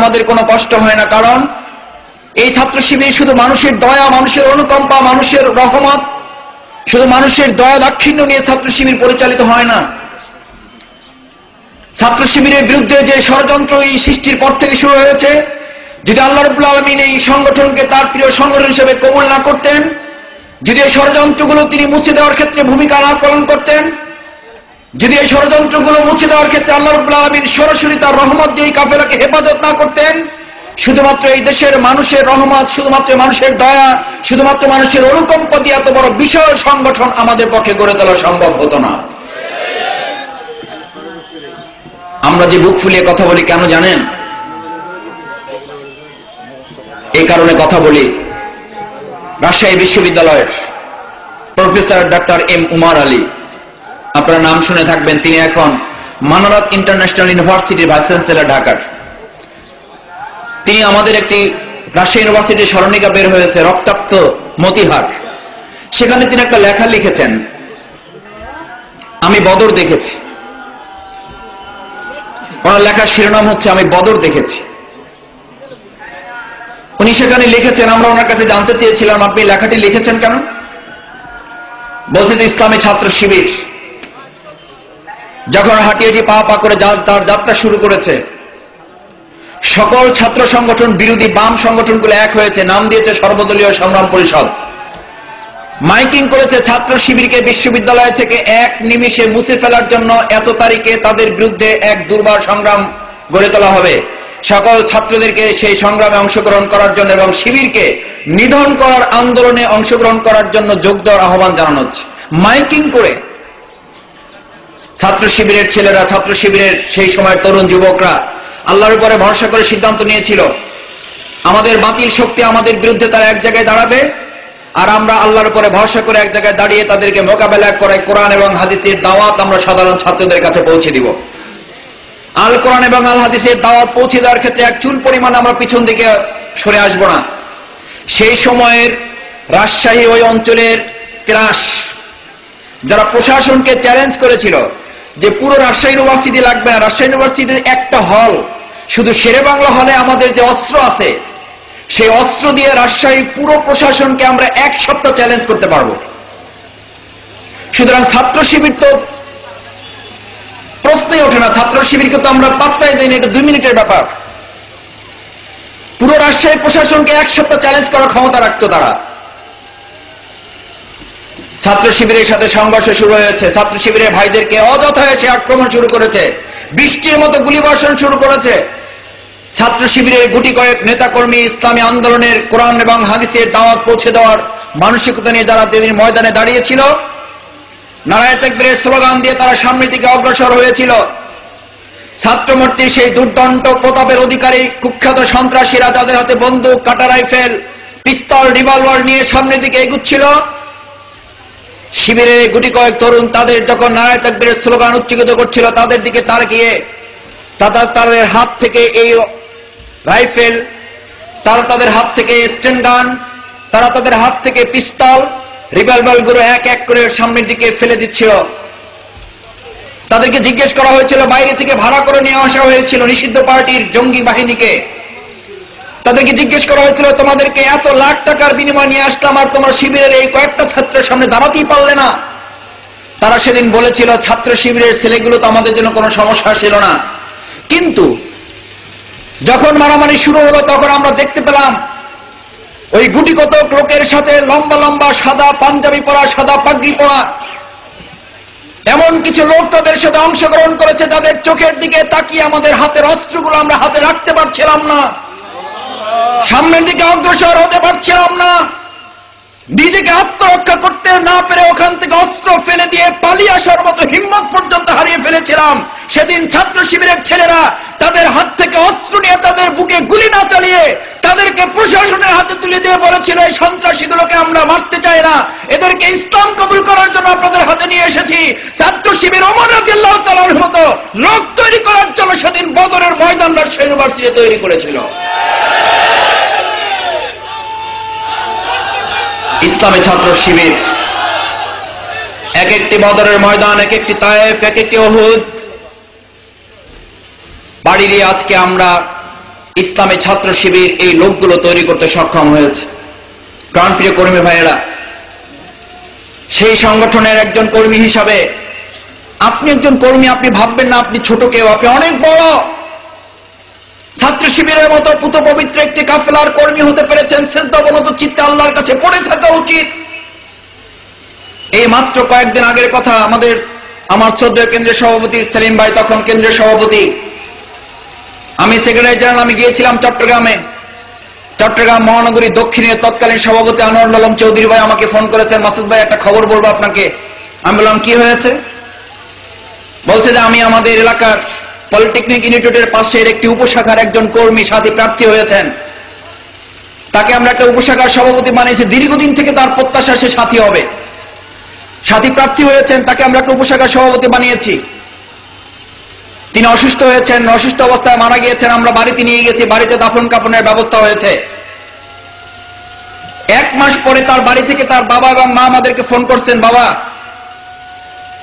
আমাদের কোনো কষ্ট হয় না, কারণ এই ছাত্র শিবির শুধু মানুষের দয়া, মানুষের অনুকম্পা, মানুষের রহমত, শুধু মানুষের দয়া দাক্ষিণ্য নিয়ে ছাত্র শিবির পরিচালিত হয় না। ছাত্র শিবিরের বিরুদ্ধে যে ষড়যন্ত্র এই সৃষ্টির পর থেকে শুরু হয়েছে, যদি আল্লাহ রাব্বুল আলামিন এই সংগঠনকে তার প্রিয় সংগঠন হিসেবে কবুল না করতেন, যদি এই ষড়যন্ত্রগুলো তিনি মুছে দেওয়ার ক্ষেত্রে ভূমিকা না পালন করতেন, যদি এই ষড়যন্ত্রগুলো মুছে দেওয়ার ক্ষেত্রে আল্লাহ রাব্বুল আলামিন সরাসরি তার রহমত দিয়ে এই কাফেলাকে হেফাজত না করতেন, শুধুমাত্র এই দেশের মানুষের রহমত, শুধুমাত্র মানুষের দয়া, শুধুমাত্র মানুষের অনুকম্প দিয়ে এত বড় বিশাল সংগঠন আমাদের পক্ষে গড়ে তোলা সম্ভব হতো না। আমরা যে বুক ফুলিয়ে কথা বলি কেন জানেন? এই কারণে কথা বলি, রাজশাহী বিশ্ববিদ্যালয়ের প্রফেসর ডক্টর এম উমার আলী, আপনারা নাম শুনে থাকবেন, তিনি এখন মানারাত ইন্টারন্যাশনাল ইউনিভার্সিটির ভাইস চ্যান্সেলর ঢাকার। তিনি আমাদের একটি রাজশাহী ইউনিভার্সিটির স্মরণিকা বের হয়েছে, রক্তাক্ত মতিহার, সেখানে তিনি একটা লেখা লিখেছেন, আমি বদর দেখেছি। ওনার লেখার শিরোনাম হচ্ছে আমি বদর দেখেছি। উনি সেখানে লিখেছেন, আমরা ওনার কাছে জানতে চেয়েছিলাম আপনি লেখাটি লিখেছেন কেন? বলছেন ইসলামী ছাত্র শিবির যখন হাঁটিয়ে পা পা করে তার যাত্রা শুরু করেছে, সকল ছাত্র সংগঠন বিরোধী বাম সংগঠনগুলো এক হয়েছে, নাম দিয়েছে সর্বদলীয় সংগ্রাম পরিষদ, মাইকিং করেছে ছাত্র শিবিরকে বিশ্ববিদ্যালয় থেকে এক নিমিষে মুছে ফেলার জন্য এত তারিখে তাদের বিরুদ্ধে এক দুর্বার সংগ্রাম গড়ে তোলা হবে, সকল ছাত্রদেরকে সেই সংগ্রামে অংশগ্রহণ করার জন্য এবং শিবিরকে নিধন করার আন্দোলনে অংশগ্রহণ করার জন্য যোগ দেওয়ার আহ্বান জানানো হচ্ছে। মাইকিং করে ছাত্র শিবিরের ছেলেরা, ছাত্র শিবিরের সেই সময় তরুণ যুবকরা আল্লাহর উপরে ভরসা করে সিদ্ধান্ত নিয়েছিল আমাদের বাতিল শক্তি আমাদের বিরুদ্ধে তারা এক জায়গায় দাঁড়াবে, আর আমরা আল্লাহর উপরে ভরসা করে এক জায়গায় দাঁড়িয়ে তাদেরকে মোকাবেলা করে কোরআন এবং হাদিসের দাওয়াত আমরা সাধারণ ছাত্রদের কাছে পৌঁছে দিব। আল কোরআন এবং আল হাদিসের দাওয়াত পৌঁছে দেওয়ার ক্ষেত্রে এক চুল পরিমাণ আমরা পিছন দিকে সরে আসব না। সেই সময়ের রাজশাহী ওই অঞ্চলের ত্রাস যারা প্রশাসনকে চ্যালেঞ্জ করেছিল যে পুরো রাজশাহী ইউনিভার্সিটি লাগবে না, রাজশাহী ইউনিভার্সিটির একটা হল, শুধু শেরে বাংলা হলে আমাদের যে অস্ত্র আছে সেই অস্ত্র দিয়ে রাজশাহী পুরো প্রশাসনকে আমরা এক সপ্তাহ চ্যালেঞ্জ করতে পারবো। সুতরাং ছাত্র শিবির তো প্রশ্নই ওঠে না, ছাত্র শিবিরকে তো আমরা পাত্তাই দেই না, এটা 2 মিনিটের ব্যাপার। পুরো রাজশাহী প্রশাসনকে এক সপ্তাহ চ্যালেঞ্জ করার ক্ষমতা রাখতো তারা। ছাত্র শিবিরের সাথে সংঘর্ষ শুরু হয়েছে, ছাত্র শিবিরের ভাইদেরকে অযথা এসে আক্রমণ শুরু করেছে, বৃষ্টির মতো গুলিবর্ষণ শুরু করেছে। ছাত্র শিবিরের গুটি কয়েক নেতাকর্মী ইসলামী আন্দোলনের কোরআন এবং হাদিসের দাওয়াত পৌঁছে দেওয়ার মানসিকতা নিয়ে যারা যেদিন ময়দানে দাঁড়িয়েছিল, নারায়ে তাকবীরের স্লোগান দিয়ে তারা সামনের দিকে অগ্রসর হয়েছিল। ছাত্রমূর্তির সেই দুর্দণ্ড প্রতাপের অধিকারী কুখ্যাত সন্ত্রাসীরা যাদের হাতে বন্দুক, কাঁটা রাইফেল, পিস্তল, রিভলভার নিয়ে সামনের দিকে এগুচ্ছিল, শিবিরের গুটি কয়েক তরুণ তাদের যখন নারায়ে তাকবীরের স্লোগান উচ্চারিত করছিল তাদের দিকে তাকিয়ে তাদের হাত থেকে এই রাইফেল, তারা তাদের হাত থেকে স্ট্যান্ড গান, তারা তাদের হাত থেকে পিস্তল, রিভলভার গুলো এক এক করে সামনের দিকে ফেলে দিচ্ছিল। তাদেরকে জিজ্ঞেস করা হয়েছিল, বাইরে থেকে ভাড়া করে নিয়ে আসা হয়েছিল নিষিদ্ধ পার্টির জঙ্গি বাহিনীকে, তাদেরকে জিজ্ঞেস করা হয়েছিল তোমাদেরকে এত লাখ টাকার বিনিময় নিয়ে আসলাম আর তোমার শিবিরের এই কয়েকটা ছাত্রের সামনে দাঁড়াতেই পারলে না। তারা সেদিন বলেছিল ছাত্র শিবিরের ছেলেগুলো তো আমাদের জন্য কোনো সমস্যা ছিল না, কিন্তু যখন মারামারি শুরু হলো তখন আমরা দেখতে পেলাম ওই গুটি কত লোকের সাথে লম্বা লম্বা সাদা পাঞ্জাবি পরা, সাদা পাগড়ি পরা এমন কিছু লোক তাদের সাথে অংশগ্রহণ করেছে যাদের চোখের দিকে তাকিয়ে আমাদের হাতের অস্ত্রগুলো আমরা হাতে রাখতে পারছিলাম না, সামনের দিকে অগ্রসর হতে পারছিলাম না, নিজেকে আত্মরক্ষা করতে না পেরে ওখান থেকে অস্ত্র ফেলে দিয়ে পালিয়ে আসার মতো হিম্মত পর্যন্ত হারিয়ে ফেলেছিলাম। সেদিন ছাত্র শিবিরের ছেলেরা তাদের হাত থেকে অস্ত্র নিয়ে তাদের বুকে গুলি না চালিয়ে তাদেরকে প্রশাসনের হাতে তুলে দিয়ে বলেছিল এই সন্ত্রাসীগুলোকে আমরা মারতে চাই না, এদেরকে ইসলাম কবুল করার জন্য আপনাদের হাতে নিয়ে এসেছি। ছাত্র শিবির ওমর রাদিয়াল্লাহু তাআলার মতো লোক তৈরি করার জন্য সেদিন বদরের ময়দান রাজশাহী ইউনিভার্সিটি তৈরি করেছিল। ইসলামী ছাত্র শিবির এক একটি বদরের ময়দান, এক একটি তায়েফ, এক একটি উহুদ বাড়ি দিয়ে আজকে আমরা ইসলামী ছাত্র শিবির এই লোকগুলো তৈরি করতে সক্ষম হয়েছে। প্রাণপ্রিয় কর্মী ভাইয়েরা, সেই সংগঠনের একজন কর্মী হিসাবে আপনি একজন কর্মী, আপনি ভাববেন না আপনি ছোট কেউ, আপনি অনেক বড়। ছাত্র শিবিরের মতো পুত পবিত্র একটি কাফেলার কর্মী হতে পেরেছেন। সেজদাবনত চিত্তে আল্লাহর কাছে পড়ে থাকা উচিত। এই মাত্র কয়েকদিন আগের কথা, আমার শ্রদ্ধেয় কেন্দ্রীয় সভাপতি সেলিম ভাই, তখন কেন্দ্রীয় সভাপতি, আমি সেক্রেটারি জেনারেল, আমি গিয়েছিলাম চট্টগ্রাম মহানগরী দক্ষিণের তৎকালীন সভাপতি আনোয়ারুল আলম চৌধুরী ভাই আমাকে ফোন করেছেন, মাসুদ ভাই একটা খবর বলবো আপনাকে। আমি বললাম কি হয়েছে? বলছে যে আমি আমাদের এলাকার পলিটেকনিক ইনস্টিটিউটের পাশের একটি উপশাখার একজন কর্মী সাথী প্রার্থী হয়েছেন, তাকে আমরা একটা উপশাখার সভাপতি বানিয়েছি। দীর্ঘদিন থেকে তার প্রত্যাশা সে সাথী হবে, সাথী প্রার্থী হয়েছেন, তাকে আমরা একটা উপশাখার সভাপতি বানিয়েছি। তিনি অসুস্থ হয়েছেন, অসুস্থ অবস্থায় মারা গিয়েছেন। আমরা বাড়িতে নিয়ে গেছি, বাড়িতে দাফন কাফনের ব্যবস্থা হয়েছে। 1 মাস পরে তার বাড়ি থেকে তার বাবা এবং মা আমাদেরকে ফোন করছেন, বাবা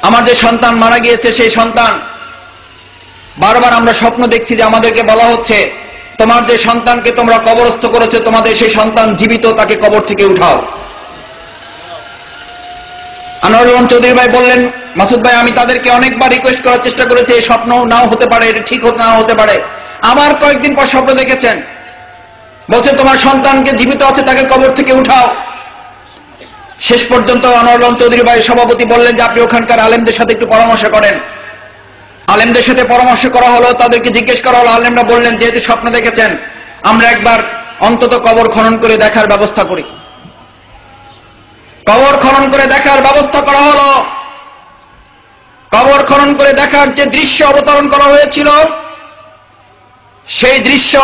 আমার যে সন্তান মারা গিয়েছে, সেই সন্তান, বারবার আমরা স্বপ্ন দেখছি যে আমাদেরকে বলা হচ্ছে তোমার যে সন্তানকে তোমরা কবরস্থ করেছে, তোমাদের সেই সন্তান জীবিত, তাকে কবর থেকে উঠাও। আনোয়ারুল আলম চৌধুরী ভাই বললেন, মাসুদ ভাই আমি তাদেরকে অনেকবার রিকোয়েস্ট করার চেষ্টা করেছি, এই স্বপ্ন নাও হতে পারে, এটা ঠিক নাও হতে পারে। আবার কয়েকদিন পর স্বপ্ন দেখেছেন, বলছে তোমার সন্তানকে জীবিত আছে, তাকে কবর থেকে উঠাও। শেষ পর্যন্ত আনোয়ারুল আলম চৌধুরী ভাই সভাপতি বললেন যে আপনি ওখানকার আলেমদের সাথে একটু পরামর্শ করেন। আলেমদের সাথে পরামর্শ করা হলো, তাদেরকে জিজ্ঞেস করা হলো। আলেমরা বললেন যেহেতু স্বপ্ন দেখেছেন, আমরা একবার অন্তত কবর খনন করে দেখার ব্যবস্থা করি। কবর খনন করে দেখার ব্যবস্থা করা হলো। কবর খনন করে দেখার যে দৃশ্য অবতরণ করা হয়েছিল, সেই দৃশ্য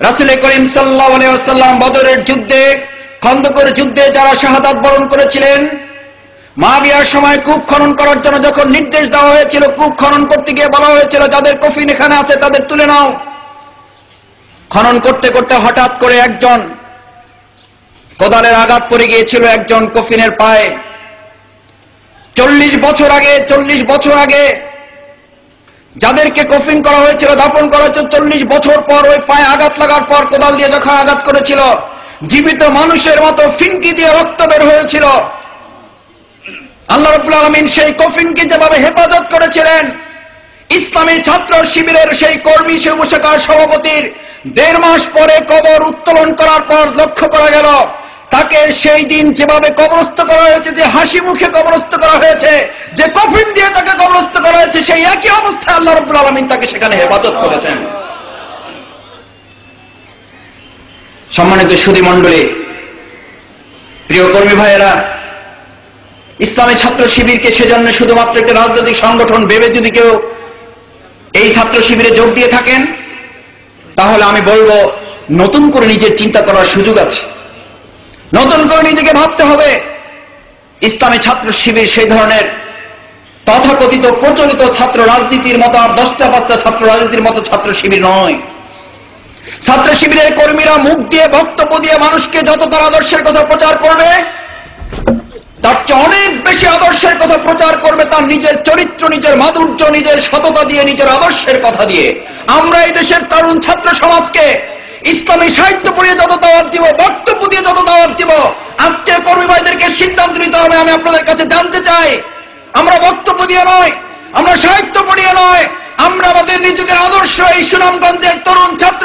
রাসূল করিম সাল্লাল্লাহু আলাইহি ওয়াসাল্লাম বদরের যুদ্ধে, খন্দকের যুদ্ধে যারা শাহাদাত বরণ করেছিলেন, মুআবিয়ার সময় কূপ খনন করার জন্য যখন নির্দেশ দেওয়া হয়েছিল, কূপ খনন করতে গিয়ে বলা হয়েছিল যাদের কফিন এখানে আছে তাদের তুলে নাও। খনন করতে করতে হঠাৎ করে একজন কোদালের আঘাত পড়ে গিয়েছিল একজন কফিনের পায়ে। 40 বছর আগে যাদেরকে কফিন করা হয়েছিল, দাফন করা হয়েছিল, 40 বছর পর ওই পায়ে আঘাত লাগার পর কোদাল দিয়ে যখন আঘাত করেছিল, জীবিত মানুষের মতো ফিনকি দিয়ে রক্ত বের হয়েছিল। আল্লাহ রাব্বুল আলামিন সেই কফিনকে যেভাবে হেফাজত করেছিলেন, ইসলামী ছাত্র শিবিরের সেই কর্মী, সেই উপশাখার সভাপতির 1.5 মাস পরে কবর উত্তোলন করার পর লক্ষ্য করা গেল তাকে সেই দিন যেভাবে কবরস্থ করা হয়েছে, যে হাসি মুখে কবরস্থ করা হয়েছে, যে কফিন দিয়ে তাকে কবরস্থ করা হয়েছে, সেই একই অবস্থায় আল্লাহ রাব্বুল আলামিন তাকে সেখানে হেফাজত করেছেন। সম্মানিত সুধী মণ্ডলী, প্রিয় কর্মী ভাইয়েরা, ইসলামী ছাত্র শিবিরকে সেজন্য শুধুমাত্র একটি রাজনৈতিক সংগঠন ভেবে যদি কেউ এই ছাত্র শিবিরে যোগ দিয়ে থাকেন, তাহলে আমি বলবো নতুন করে নিজের চিন্তা করার সুযোগ আছে, নতুন করে নিজেকে ভাবতে হবে। ইসলামী ছাত্র শিবির সেই ধরনের তথাকথিত প্রচলিত ছাত্র রাজনীতির মতো, আর 10টা-5টা ছাত্র রাজনীতির মতো ছাত্র শিবির নয়। ছাত্র শিবিরের কর্মীরা মুখ দিয়ে, বক্তব্য দিয়ে মানুষকে যত তার আদর্শের কথা প্রচার করবে, তার চেয়ে অনেক বেশি আদর্শের কথা প্রচার করবে তার নিজের চরিত্র, নিজের মাধুর্য, নিজের সততা দিয়ে, নিজের আদর্শের কথা দিয়ে। আমরা এই দেশের তরুণ ছাত্র সমাজকে ইসলামী সাহিত্য পড়িয়ে যত দাওয়াত দিব, বক্তব্য দিয়ে যত দাওয়াত দিব, আজকে কর্মী ভাইদেরকে সিদ্ধান্ত নিতে হবে। আমি আপনাদের কাছে জানতে চাই, আমরা বক্তব্য দিয়ে নয়, আমরা সাহিত্য পড়িয়ে নয়, আমরা আমাদের নিজেদের আদর্শ এই সুনামগঞ্জের তরুণ ছাত্র